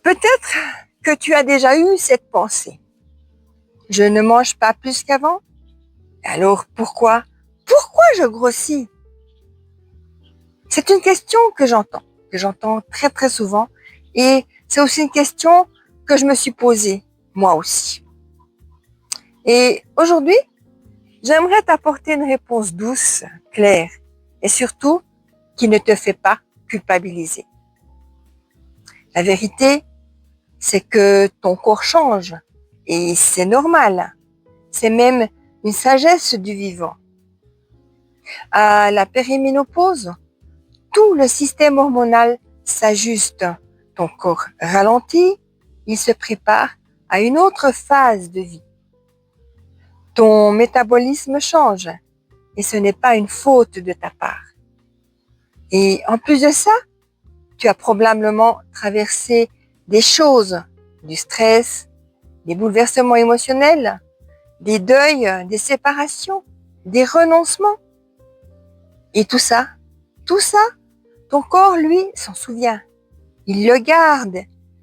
Peut-être que tu as déjà eu cette pensée. Je ne mange pas plus qu'avant. Alors pourquoi? Pourquoi je grossis? C'est une question que j'entends très très souvent. Et c'est aussi une question que je me suis posée, moi aussi. Et aujourd'hui, j'aimerais t'apporter une réponse douce, claire et surtout qui ne te fait pas culpabiliser. La vérité, c'est que ton corps change et c'est normal. C'est même une sagesse du vivant. À la périménopause, tout le système hormonal s'ajuste. Ton corps ralentit, il se prépare à une autre phase de vie. Ton métabolisme change et ce n'est pas une faute de ta part. Et en plus de ça, tu as probablement traversé des choses, du stress, des bouleversements émotionnels, des deuils, des séparations, des renoncements. Et tout ça, ton corps, lui, s'en souvient. Il le garde,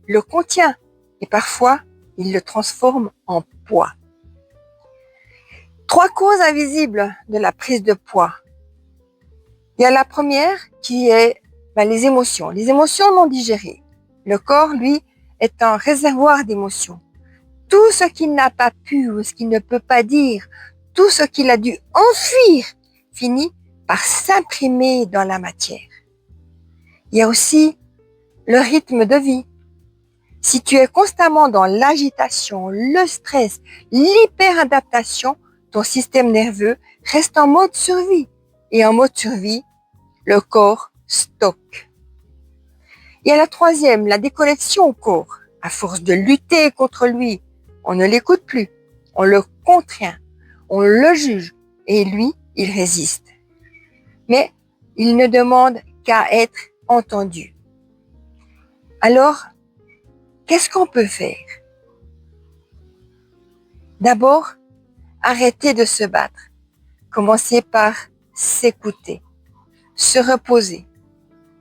le contient et parfois, il le transforme en poids. 3 causes invisibles de la prise de poids. Il y a la première qui est les émotions non digérées. Le corps, lui, est un réservoir d'émotions. Tout ce qu'il n'a pas pu ou ce qu'il ne peut pas dire, tout ce qu'il a dû enfuir, finit par s'imprimer dans la matière. Il y a aussi le rythme de vie. Si tu es constamment dans l'agitation, le stress, l'hyperadaptation, ton système nerveux reste en mode survie. Et en mode survie, le corps stocke. Il y a la troisième, la déconnexion au corps. À force de lutter contre lui, on ne l'écoute plus, on le contraint, on le juge et lui, il résiste. Mais il ne demande qu'à être entendu. Alors, qu'est-ce qu'on peut faire? D'abord, arrêter de se battre. Commencer par s'écouter, se reposer,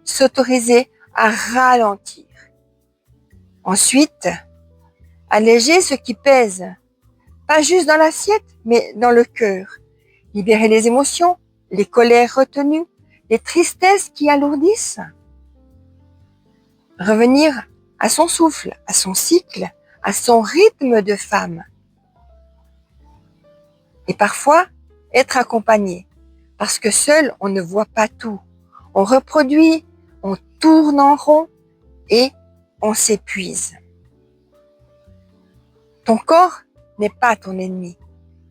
s'autoriser à ralentir. Ensuite, alléger ce qui pèse, pas juste dans l'assiette, mais dans le cœur. Libérer les émotions, les colères retenues, les tristesses qui alourdissent. Revenir à son souffle, à son cycle, à son rythme de femme. Et parfois, être accompagné, parce que seul, on ne voit pas tout. On reproduit, on tourne en rond et on s'épuise. Ton corps n'est pas ton ennemi,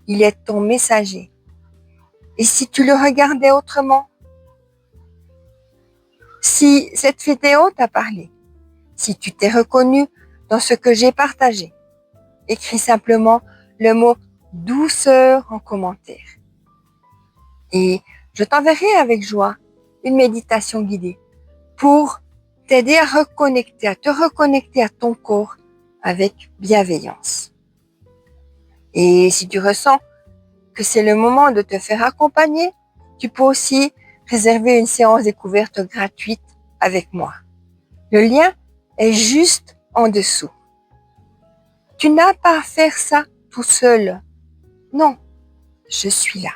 il est ton messager. Et si tu le regardais autrement, si cette vidéo t'a parlé, si tu t'es reconnu dans ce que j'ai partagé, écris simplement le mot douceur en commentaire. Et je t'enverrai avec joie une méditation guidée pour t'aider à te reconnecter à ton corps avec bienveillance. Et si tu ressens que c'est le moment de te faire accompagner, tu peux aussi réserver une séance découverte gratuite avec moi. Le lien est juste en dessous. Tu n'as pas à faire ça tout seul. Non, je suis là.